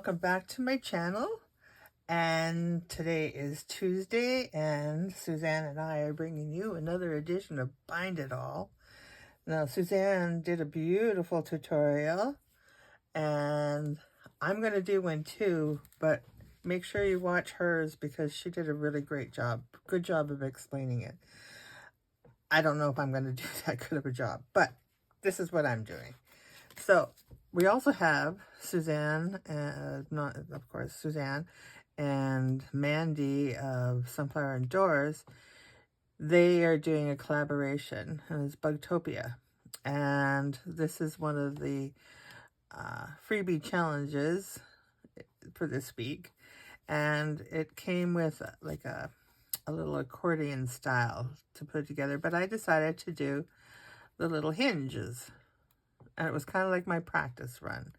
welcome back to my channel. And today is Tuesday, and Suzanne and I are bringing you another edition of Bind It All. Now, Suzanne did a beautiful tutorial, and I'm going to do one too, but make sure you watch hers because she did a really great job. Good job of explaining it. I don't know if I'm going to do that good of a job, but this is what I'm doing. So we also have Suzanne, not of course Suzanne, and Mandy of Sunflower and Doors. They are doing a collaboration, and it's Bugtopia, and this is one of the freebie challenges for this week, and it came with like a little accordion style to put together, but I decided to do the little hinges, and it was kind of like my practice run.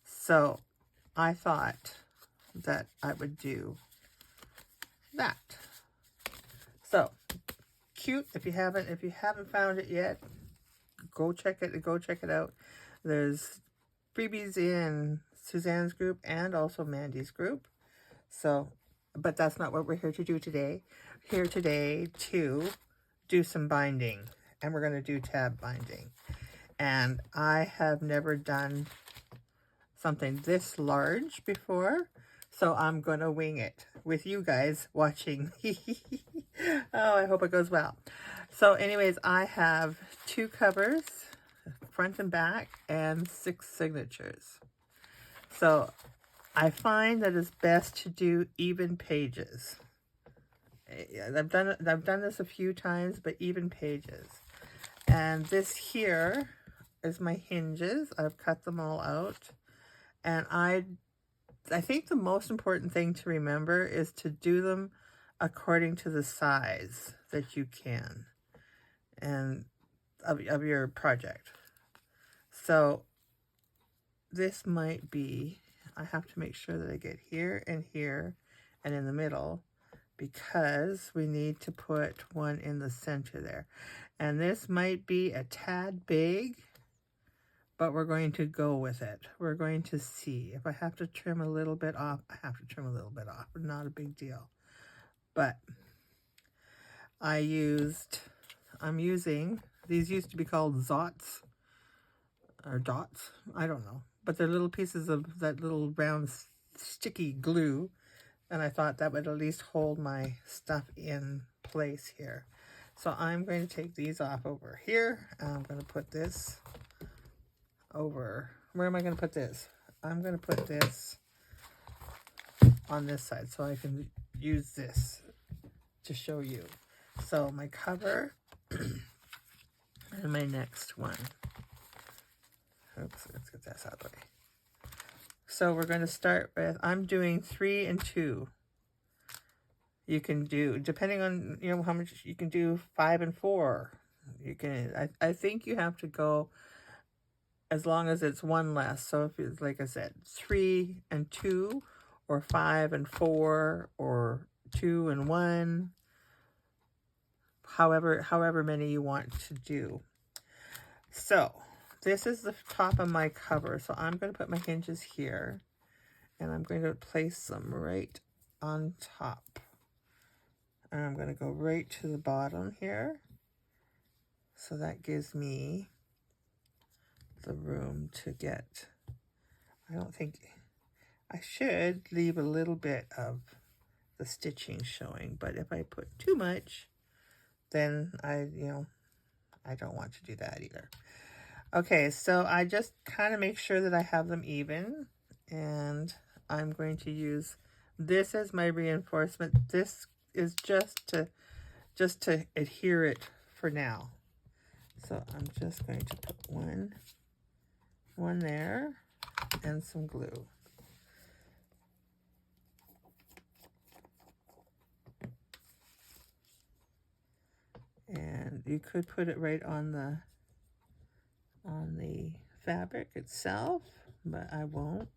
So I thought that I would do that. So cute. If you haven't found it yet, go check it out. There's freebies in Suzanne's group and also Mandy's group. So, but that's not what we're here to do today. Here today to do some binding, and we're going to do tab binding. And I have never done something this large before, so I'm going to wing it with you guys watching. Oh, I hope it goes well. So anyways, I have 2 covers, front and back, and 6 signatures. So I find that it's best to do even pages. I've done this a few times, but even pages. And this here is my hinges. I've cut them all out. And I think the most important thing to remember is to do them according to the size that you can and of your project. So this might be, I have to make sure that I get here and in the middle, because we need to put one in the center there. And this might be a tad big, but we're going to go with it. We're going to see. If I have to trim a little bit off, I have to trim a little bit off. Not a big deal. But I'm using, these used to be called Zots, or dots, I don't know. But they're little pieces of that little round sticky glue. And I thought that would at least hold my stuff in place here. So I'm going to take these off over here, and I'm going to put this over, where am I going to put this? I'm going to put this on this side so I can use this to show you. So my cover and my next one. Oops, let's get this out of the way. So we're going to start with, I'm doing 3 and 2. You can do, depending on, you know, how much, you can do 5 and 4. You can, I think you have to go as long as it's one less. So if it's, like I said, 3 and 2, or 5 and 4, or 2 and 1, however many you want to do. So this is the top of my cover. So I'm going to put my hinges here, and I'm going to place them right on top. And I'm going to go right to the bottom here. So that gives me the room to get, I don't think, I should leave a little bit of the stitching showing, but if I put too much, then I don't want to do that either. Okay, so I just kind of make sure that I have them even, and I'm going to use this as my reinforcement. This is just to adhere it for now. So I'm just going to put one there and some glue. And you could put it right on the fabric itself, but I won't.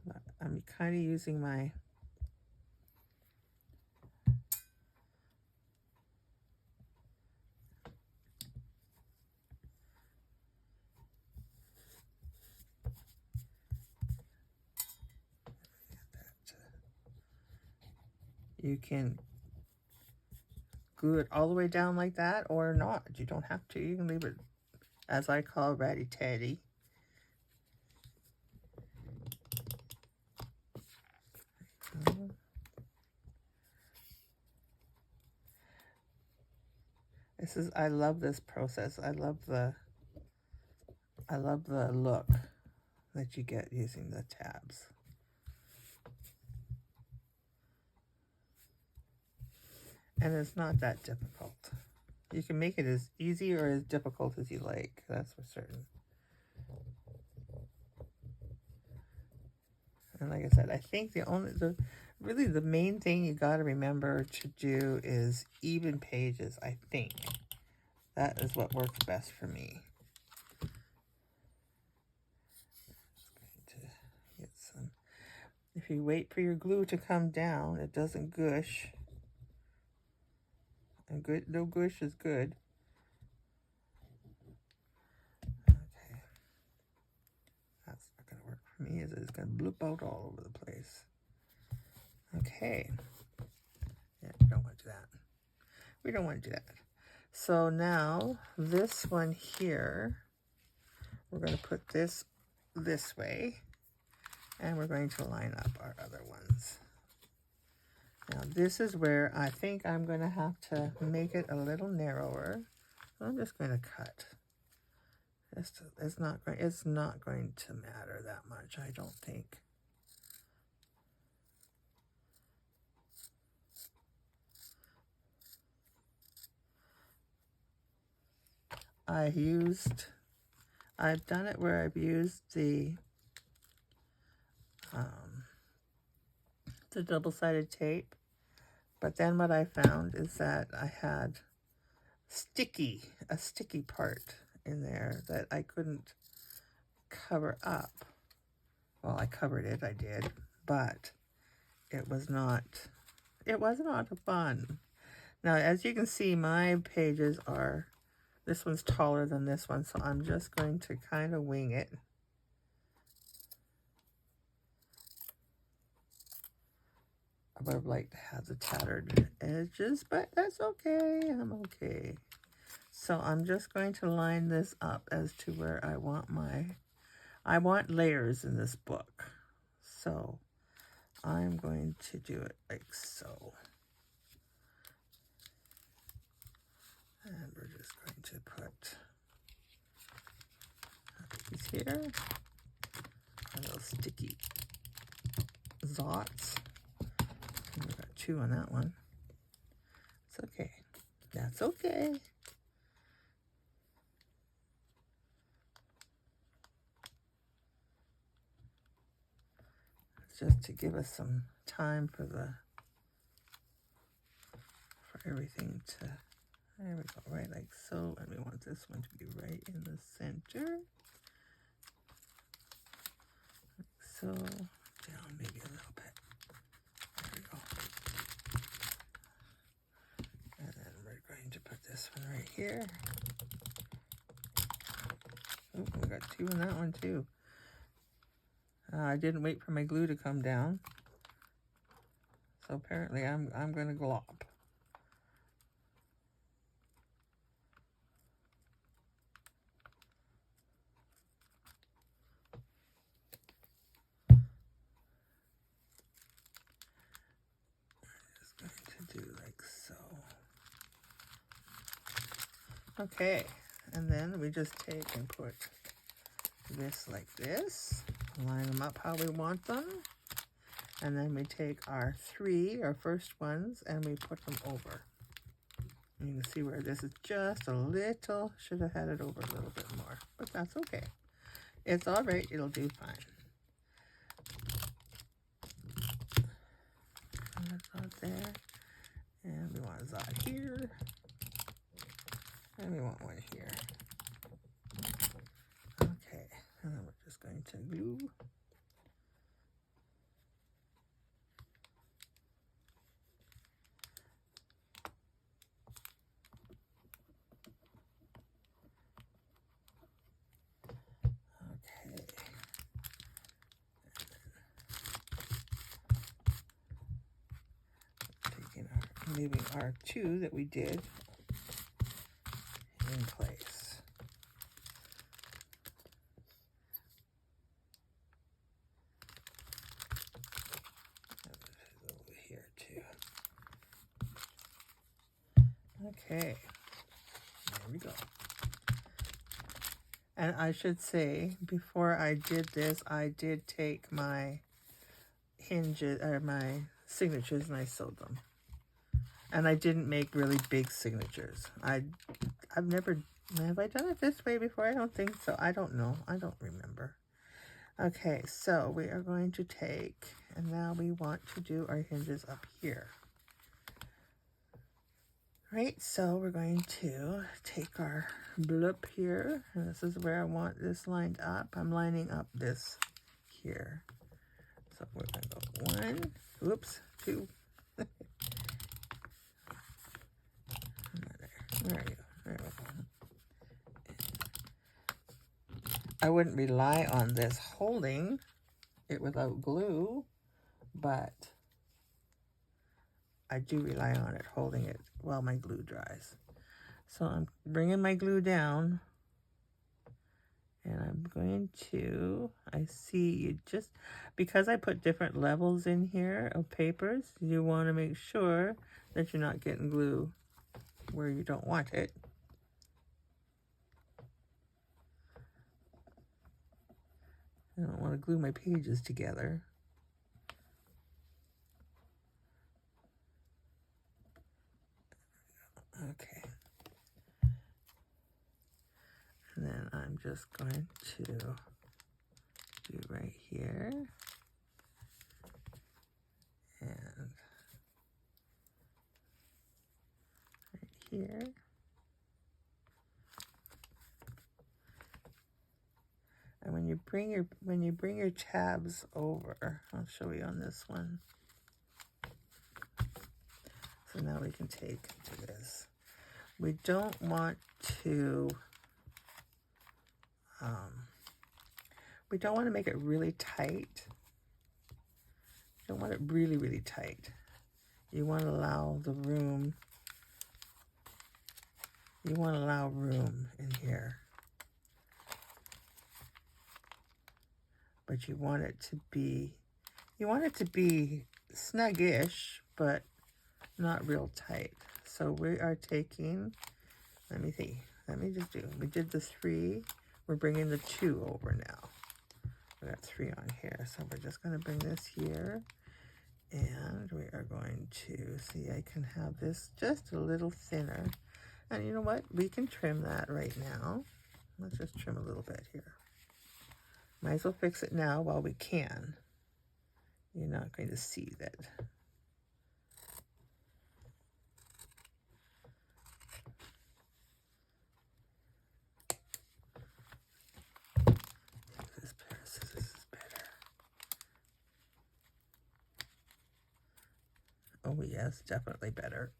But I'm kind of using my You can glue it all the way down like that or not. You don't have to. You can leave it, as I call, ratty-tatty. I love this process. I love the look that you get using the tabs. And it's not that difficult. You can make it as easy or as difficult as you like, that's for certain. And like I said, I think really the main thing you got to remember to do is even pages, I think. That is what works best for me. Get some. If you wait for your glue to come down, it doesn't gush. And no gush is good. Okay. That's not going to work for me, is it? It's going to bloop out all over the place. Okay. Yeah, we don't want to do that. We don't want to do that. So now, this one here, we're going to put this way, and we're going to line up our other ones. Now, this is where I think I'm going to have to make it a little narrower. I'm just going to cut. It's not going to matter that much, I don't think. I've done it where I've used the double-sided tape, but then what I found is that I had a sticky part in there that I couldn't cover up. Well, I covered it, I did, but it was not fun. Now, as you can see, my pages are, this one's taller than this one, so I'm just going to kind of wing it. I would have liked to have the tattered edges, but that's okay. I'm okay. So I'm just going to line this up as to where I want layers in this book. So I'm going to do it like so. And we're just going to put these here. A little sticky zots. We got 2 on that one. It's okay. That's okay. It's just to give us some time for everything to, there we go, right like so. And we want this one to be right in the center. Like so, down maybe a little bit. There we go. And then we're going to put this one right here. Oh, we got 2 in that one too. I didn't wait for my glue to come down. So apparently I'm going to glop. Just going to do like so. Okay, and then we just take and put this like this, line them up how we want them, and then we take our first ones, and we put them over. And you can see where this is just a little, should have had it over a little bit more, but that's okay. It's all right, it'll do fine. And that's out there, and we want a zod here, and we want one here. Okay, and then we're just going to glue. Okay. leaving our 2 that we did in place. Over here too. Okay, there we go. And I should say, before I did this, I did take my hinges, or my signatures, and I sewed them. And I didn't make really big signatures. I've never, have I done it this way before? I don't think so. I don't know. I don't remember. Okay, so we are going to take, and now we want to do our hinges up here. Right, so we're going to take our bloop here, and this is where I want this lined up. I'm lining up this here. So we're going to go 1, whoops, 2. There we go. There we go. I wouldn't rely on this holding it without glue, but I do rely on it holding it while my glue dries. So I'm bringing my glue down, and I'm going to, I see you just, because I put different levels in here of papers, you want to make sure that you're not getting glue where you don't want it. I don't want to glue my pages together. Okay. And then I'm just going to do right here. And right here. And when you bring your tabs over, I'll show you on this one. So now we can take this. We don't want to make it really tight. You don't want it really, really tight. You want to allow the room. You want to allow room in here. But you want it to be snuggish, but not real tight. So we are taking, let me just do, we did the 3, we're bringing the 2 over now. We got 3 on here, so we're just going to bring this here, and we are going to, see, I can have this just a little thinner, and you know what, we can trim that right now. Let's just trim a little bit here. Might as well fix it now while we can. You're not going to see that. This pair of scissors is better. Oh yes, definitely better.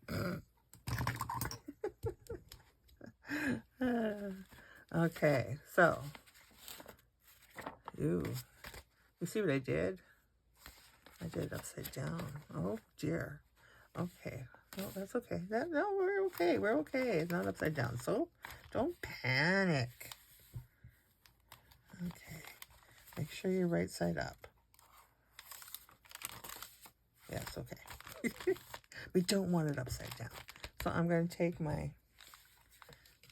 Okay, so you see what I did? I did it upside down. Oh dear. Okay. No, that's okay. No, we're okay. We're okay. It's not upside down. So don't panic. Okay. Make sure you're right side up. Yes, okay. We don't want it upside down. So I'm going to take my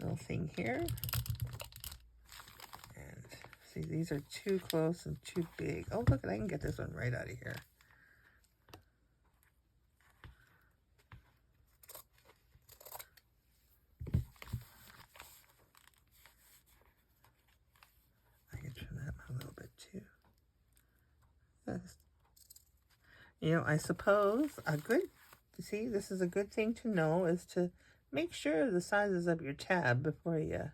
little thing here. And see, these are too close and too big. Oh, look, I can get this one right out of here. I can trim that a little bit too. Yes. You know, I suppose see, this is a good thing to know, is to make sure the sizes of your tab before you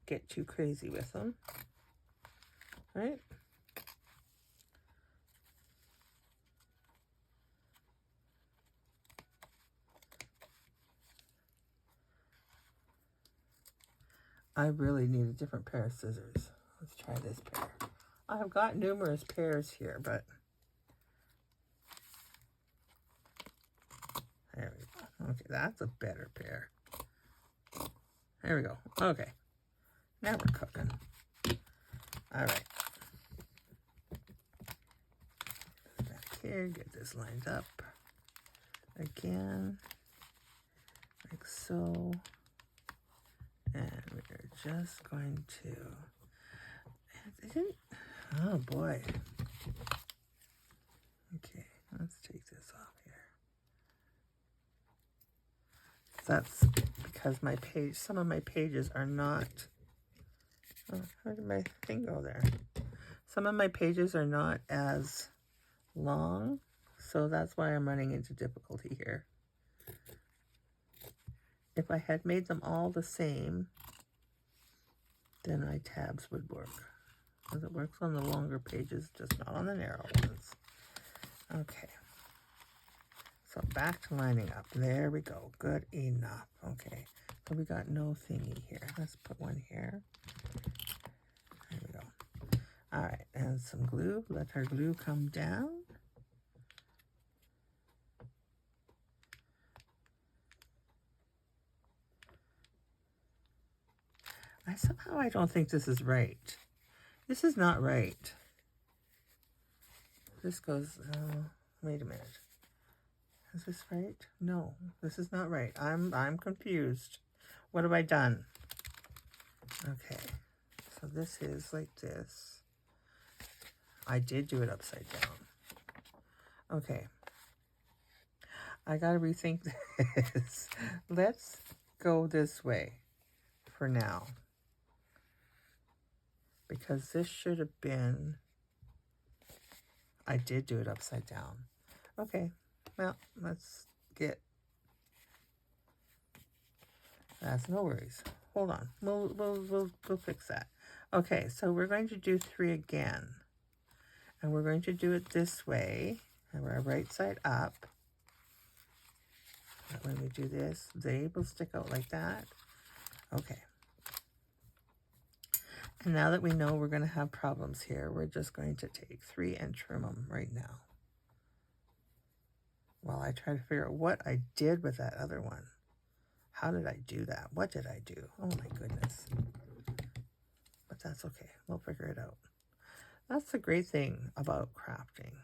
get too crazy with them. Right? I really need a different pair of scissors. Let's try this pair. I've got numerous pairs here, but there we go. that's a better pair. There we go. Okay. Now we're cooking. All right. Back here, get this lined up again, like so. And we're just going to, oh boy. Okay, let's take this off here. That's because my page, some of my pages are not, oh, where did my thing go there? Some of my pages are not as long, so that's why I'm running into difficulty here. If I had made them all the same, then my tabs would work. Because it works on the longer pages, just not on the narrow ones. Okay. So back to lining up. There we go. Good enough. Okay. So we got no thingy here. Let's put one here. There we go. All right. And some glue. Let our glue come down. Somehow I don't think this is right. This is not right. This goes, wait a minute. Is this right? No, this is not right. I'm confused. What have I done? Okay, so this is like this. I did do it upside down. Okay. I gotta rethink this. Let's go this way for now. Because this should have been, I did do it upside down. Okay, well, let's get, that's no worries. Hold on, we'll fix that. Okay, so we're going to do 3 again. And we're going to do it this way, and we're right side up. And when we do this, they will stick out like that. Okay. And now that we know we're going to have problems here, we're just going to take 3 and trim them right now. While I try to figure out what I did with that other one. How did I do that? What did I do? Oh my goodness. But that's okay. We'll figure it out. That's the great thing about crafting.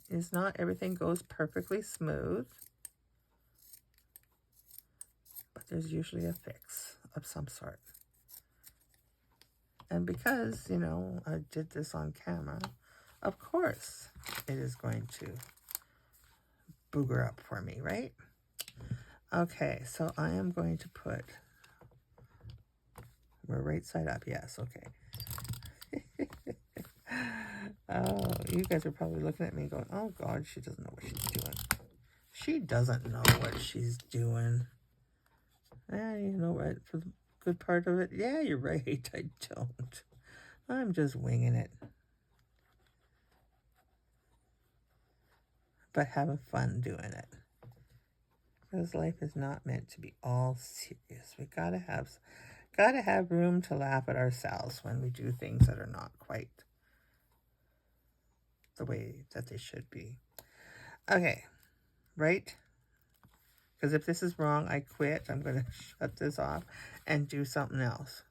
Is not everything goes perfectly smooth. But there's usually a fix of some sort. And because, you know, I did this on camera, of course it is going to booger up for me, right? Okay, so I am going to put, we're right side up, yes, okay. Oh, you guys are probably looking at me going, oh God, she doesn't know what she's doing. She doesn't know what she's doing. You know what, for the good part of it, yeah, you're right, I don't. I'm just winging it. But having fun doing it. Because life is not meant to be all serious. We gotta have room to laugh at ourselves when we do things that are not quite the way that they should be. Okay, right? Because if this is wrong, I quit. I'm going to shut this off and do something else.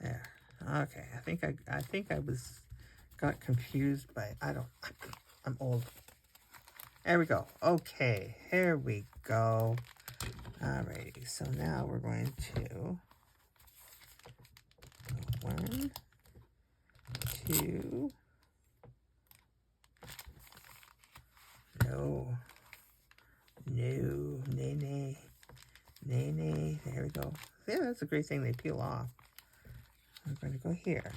There. Okay. I think I got confused by, I'm old. There we go. Okay. Here we go. Alrighty. So now we're going to 1, 2. No. No. Nay, nay. Nay, nay. There we go. Yeah, that's a great thing. They peel off. I'm going to go here.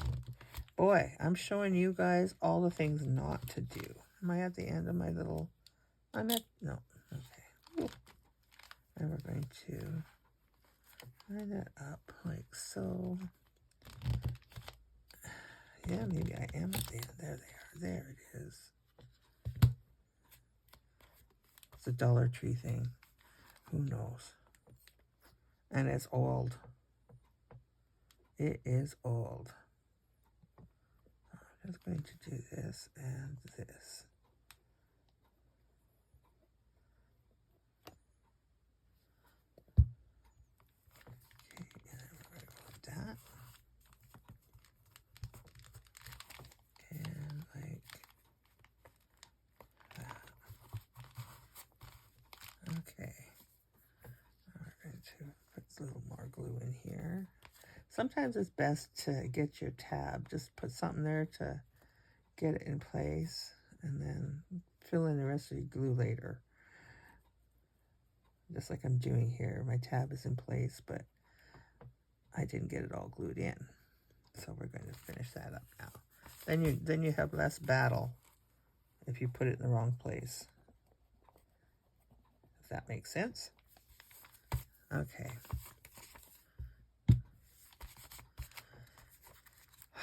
Boy, I'm showing you guys all the things not to do. Am I at the end of my little... No. Okay. Ooh. And we're going to line that up like so. Yeah, maybe I am at the end. There they are. There it is. It's a Dollar Tree thing. Who knows? And it's old. It is old. I'm just going to do this and this. Okay, and then we're going to go with that. And like that. Okay. We're going to put a little more glue in here. Sometimes it's best to get your tab. Just put something there to get it in place and then fill in the rest of your glue later. Just like I'm doing here. My tab is in place, but I didn't get it all glued in. So we're going to finish that up now. Then you have less battle if you put it in the wrong place. If that makes sense. Okay.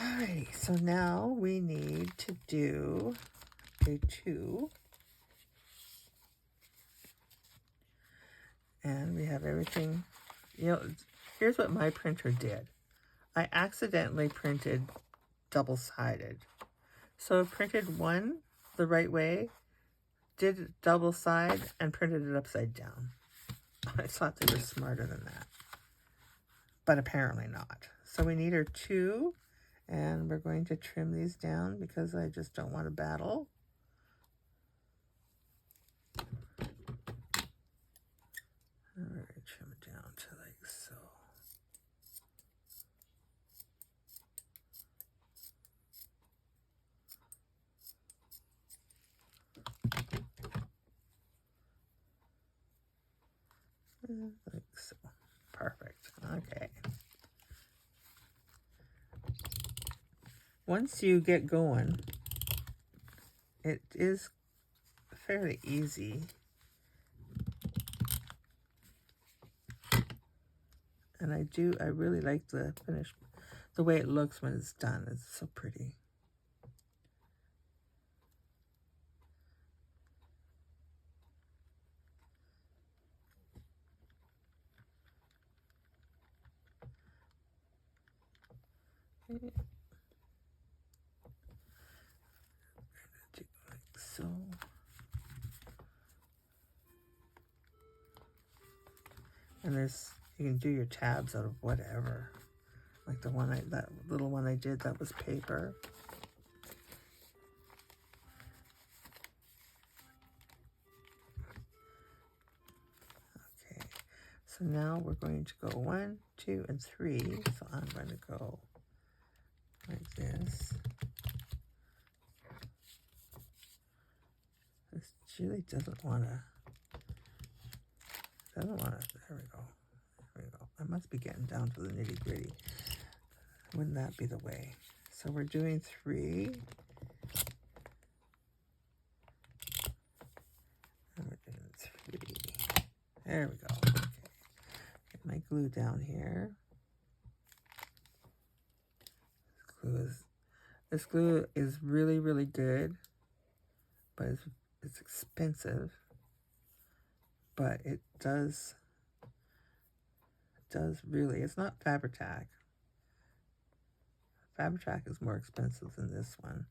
Alrighty, so now we need to do a 2. And we have everything. You know, here's what my printer did. I accidentally printed double-sided. So I printed one the right way, did it double side, and printed it upside down. I thought they were smarter than that. But apparently not. So we need our 2, and we're going to trim these down because I just don't want to battle. And we're going to trim it down to like so. Like so. Perfect. Okay. Once you get going, it is fairly easy. And I really like the finish, the way it looks when it's done. It's so pretty. Okay. Do like so. And there's, you can do your tabs out of whatever. Like the one that little one I did, that was paper. Okay, so now we're going to go 1, 2, and 3. So I'm going to go like this. This really doesn't want to, there we go. There we go. I must be getting down to the nitty gritty. Wouldn't that be the way? So we're doing 3. And we're doing 3. There we go. Okay. Get my glue down here. This glue is really, really good, but it's expensive. But it does really, it's not Fabri-Tac. Fabri-Tac is more expensive than this one.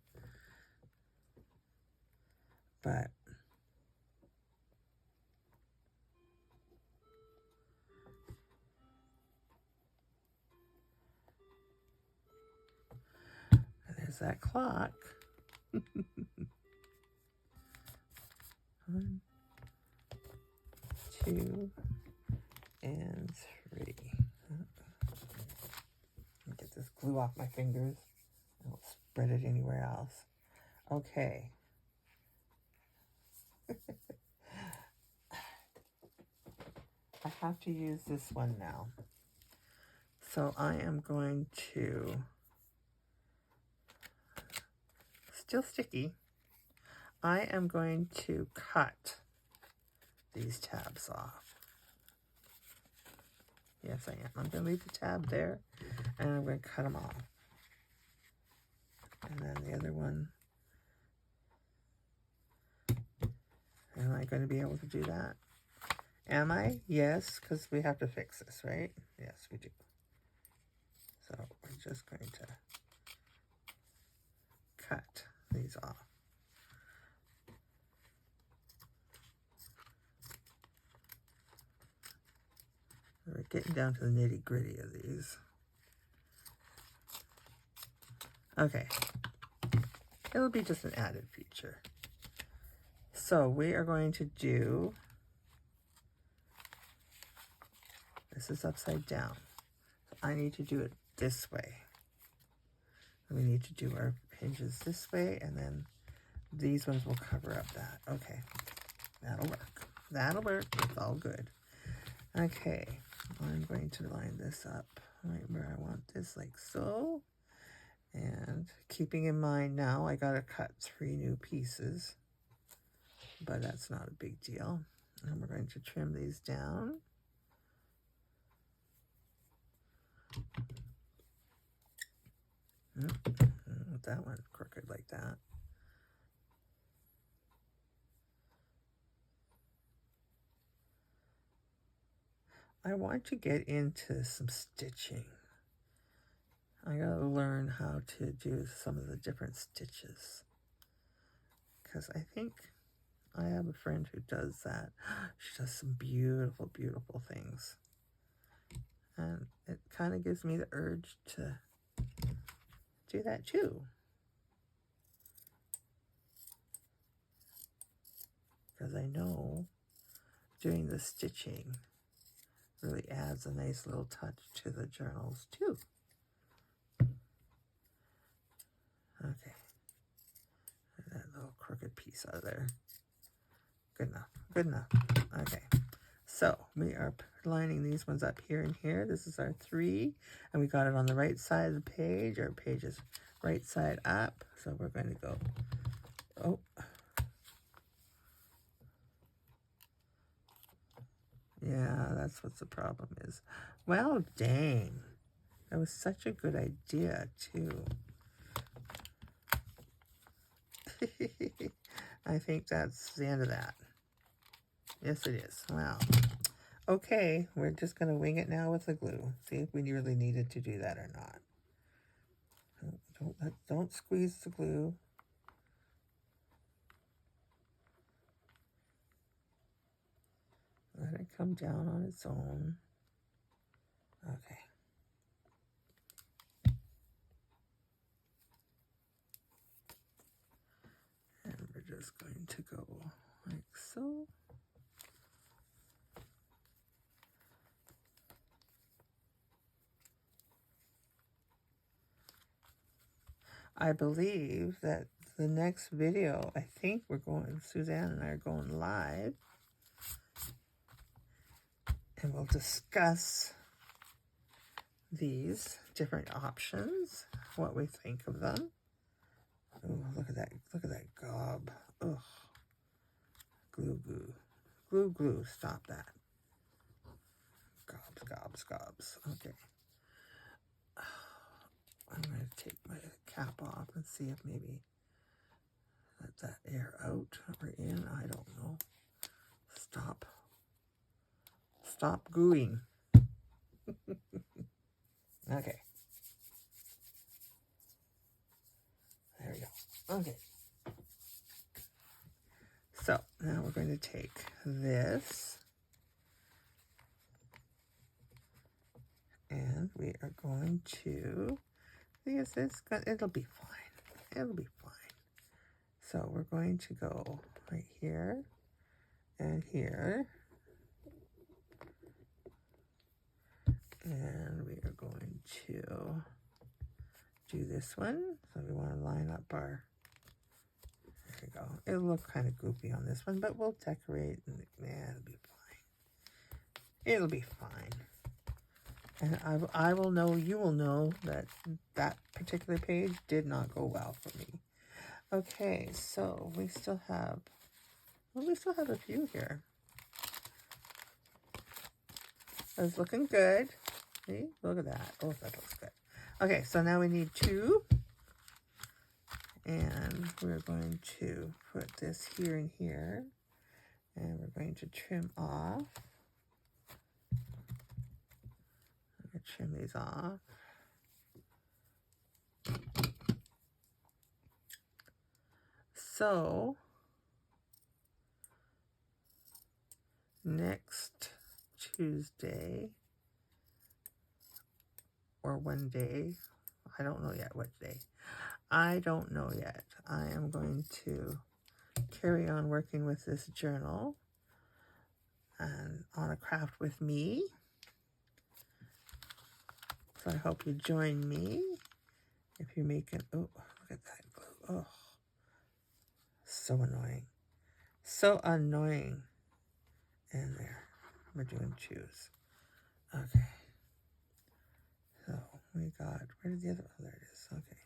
But there's that clock. 1, 2, and 3. Get this glue off my fingers. I won't spread it anywhere else. Okay. I have to use this one now. So I am going to, still sticky, I am going to cut these tabs off. Yes, I am. I'm going to leave the tab there, and I'm going to cut them off. And then the other one, am I going to be able to do that? Am I? Yes, because we have to fix this, right? Yes, we do. So we're just going to cut these off. We're getting down to the nitty-gritty of these. Okay, it'll be just an added feature. So we are going to do, this is upside down. I need to do it this way. We need to do our hinges this way, and then these ones will cover up that. Okay, that'll work. That'll work. It's all good. Okay, I'm going to line this up right where I want this, like so. And keeping in mind now, I got to cut 3 new pieces, but that's not a big deal. And we're going to trim these down. That one crooked like that. I want to get into some stitching. I gotta learn how to do some of the different stitches, because I think I have a friend who does that. She does some beautiful, beautiful things. And it kind of gives me the urge to do that too. Because I know doing the stitching really adds a nice little touch to the journals too. Okay. That little crooked piece out of there. Good enough. Good enough. Okay. So we are lining these ones up here and here. This is our 3, and we got it on the right side of the page. Our page is right side up. So we're going to go, oh. Yeah, that's what the problem is. Well, dang. That was such a good idea, too. I think that's the end of that. Yes, it is. Wow. Okay, we're just going to wing it now with the glue. See if we really needed to do that or not. Don't squeeze the glue. Let it come down on its own. Okay. And we're just going to go like so. I believe that the next video, I think Suzanne and I are going live. And we'll discuss these different options, what we think of them. Oh, look at that gob. Ugh. Glue, stop that. Gobs. Okay. I'm going to take my cap off and see if maybe let that air out or in. I don't know. Stop gooing. Okay. There we go. Okay. So now we're going to take this and we are going to, it'll be fine. It'll be fine. So we're going to go right here and here. And we are going to do this one. So we want to line up our, there we go. It'll look kind of goopy on this one, but we'll decorate and it'll be fine. It'll be fine. And I will know, you will know that that particular page did not go well for me. Okay, so we still have a few here. It's looking good. See, look at that. Oh, that looks good. Okay, so now we need 2. And we're going to put this here and here. And we're going to trim off. I'm going to trim these off. So next Tuesday, or one day, I don't know yet what day. I don't know yet. I am going to carry on working with this journal and on a craft with me. So I hope you join me if you're making, oh, look at that glue. Oh, so annoying. So annoying. And there, we're doing choose. Okay. So we got, where did the other, oh, there it is. Okay.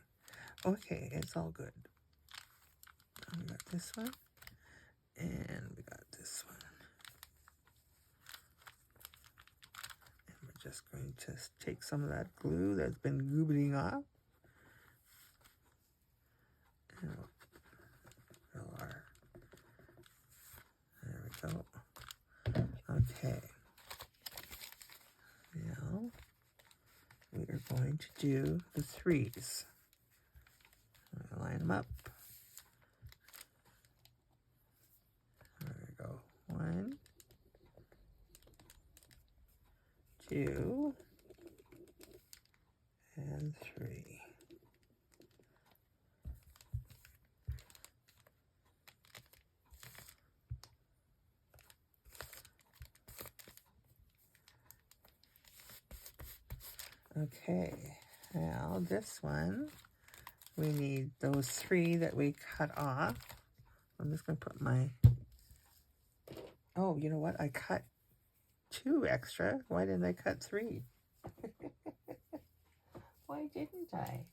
Okay, it's all good. We got this one. And we got this one. And we're just going to take some of that glue that's been goobling off. And we'll fill our, there we go. Okay. Now we are going to do the threes. I'm going to line them up. There we go. 1, 2, and 3. Okay, now this one, we need those 3 that we cut off. I'm just going to put my, oh, you know what? I cut 2 extra. Why didn't I cut 3? Why didn't I?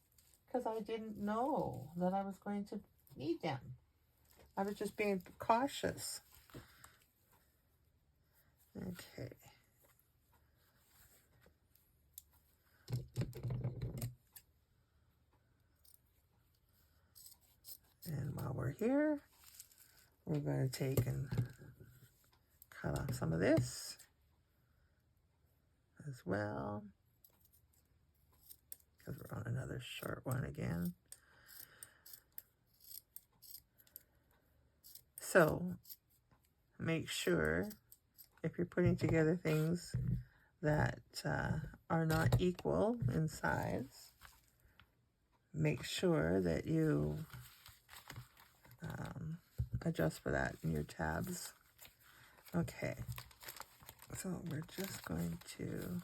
Because I didn't know that I was going to need them. I was just being cautious. Okay. And while we're here, we're going to take and cut off some of this as well, because we're on another short one again. So make sure if you're putting together things that are not equal in size, make sure that you adjust for that in your tabs. Okay, so we're just going to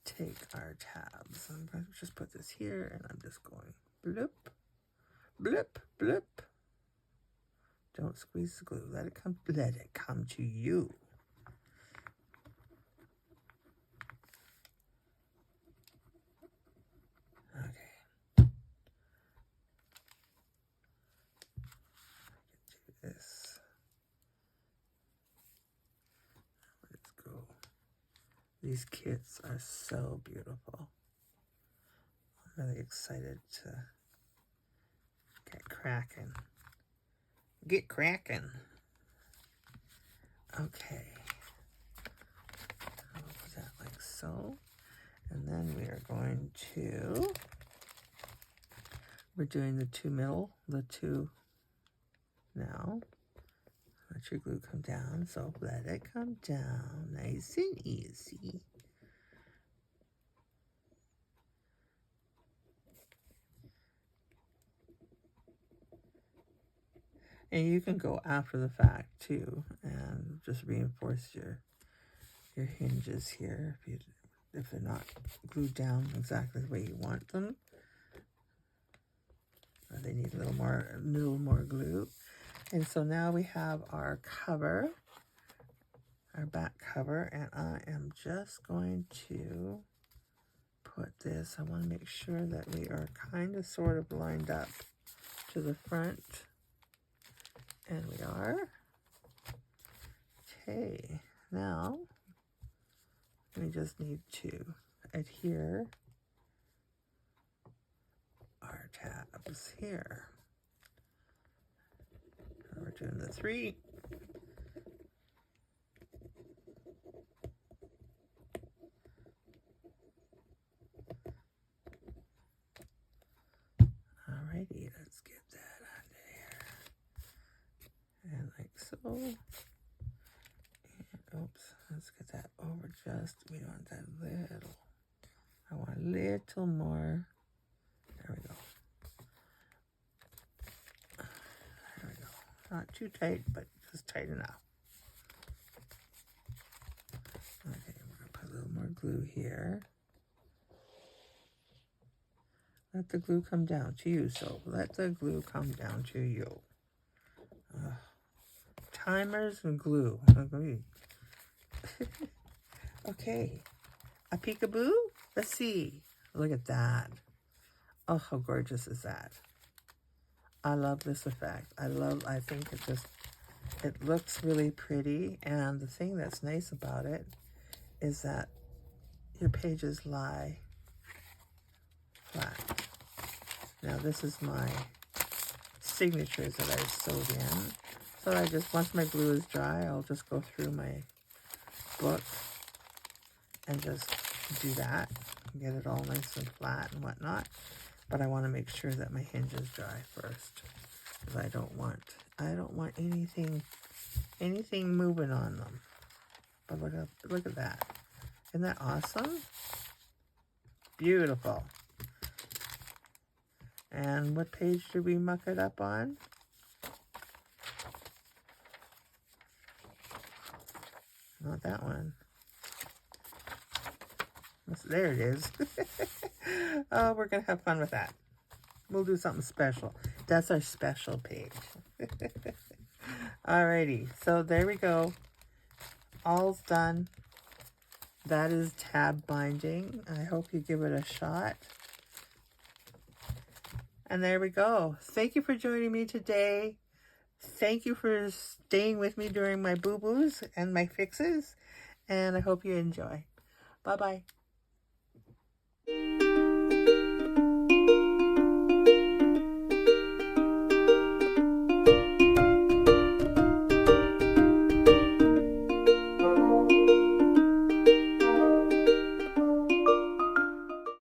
take our tabs. I'm going to just put this here, and I'm just going bloop, bloop, bloop. Don't squeeze the glue. Let it come to you. Okay. This. Let's go. These kits are so beautiful. I'm really excited to get cracking. Get cracking. Okay. I'll put that like so. And then we are going to, we're doing the 2 middle, the 2 now. Let your glue come down, so let it come down nice and easy. And you can go after the fact too and just reinforce your hinges here if they're not glued down exactly the way you want them. Or they need a little more glue. And so now we have our cover, our back cover, and I am just going to put this, I want to make sure that we are kind of sort of lined up to the front. And we are. Okay, now we just need to adhere our tabs here. So we're doing the 3. Alrighty, let's get that under here. so. And, oops, let's get that over just, we want that little. I want a little more. There we go. There we go. Not too tight, but just tight enough. Okay, we're going to put a little more glue here. Let the glue come down to you. So let the glue come down to you. Timers and glue. Okay. A peekaboo? Let's see. Look at that. Oh, how gorgeous is that? I love this effect. I think it looks really pretty. And the thing that's nice about it is that your pages lie flat. Now this is my signatures that I sewed in. So I just, once my glue is dry, I'll just go through my book and just do that. Get it all nice and flat and whatnot. But I want to make sure that my hinges dry first. Because I don't want anything moving on them. But look at that. Isn't that awesome? Beautiful. And what page did we muck it up on? Not that one. There it is. Oh, we're going to have fun with that. We'll do something special. That's our special page. Alrighty, so there we go. All's done. That is tab binding. I hope you give it a shot. And there we go. Thank you for joining me today. Thank you for staying with me during my boo-boos and my fixes. And I hope you enjoy. Bye-bye.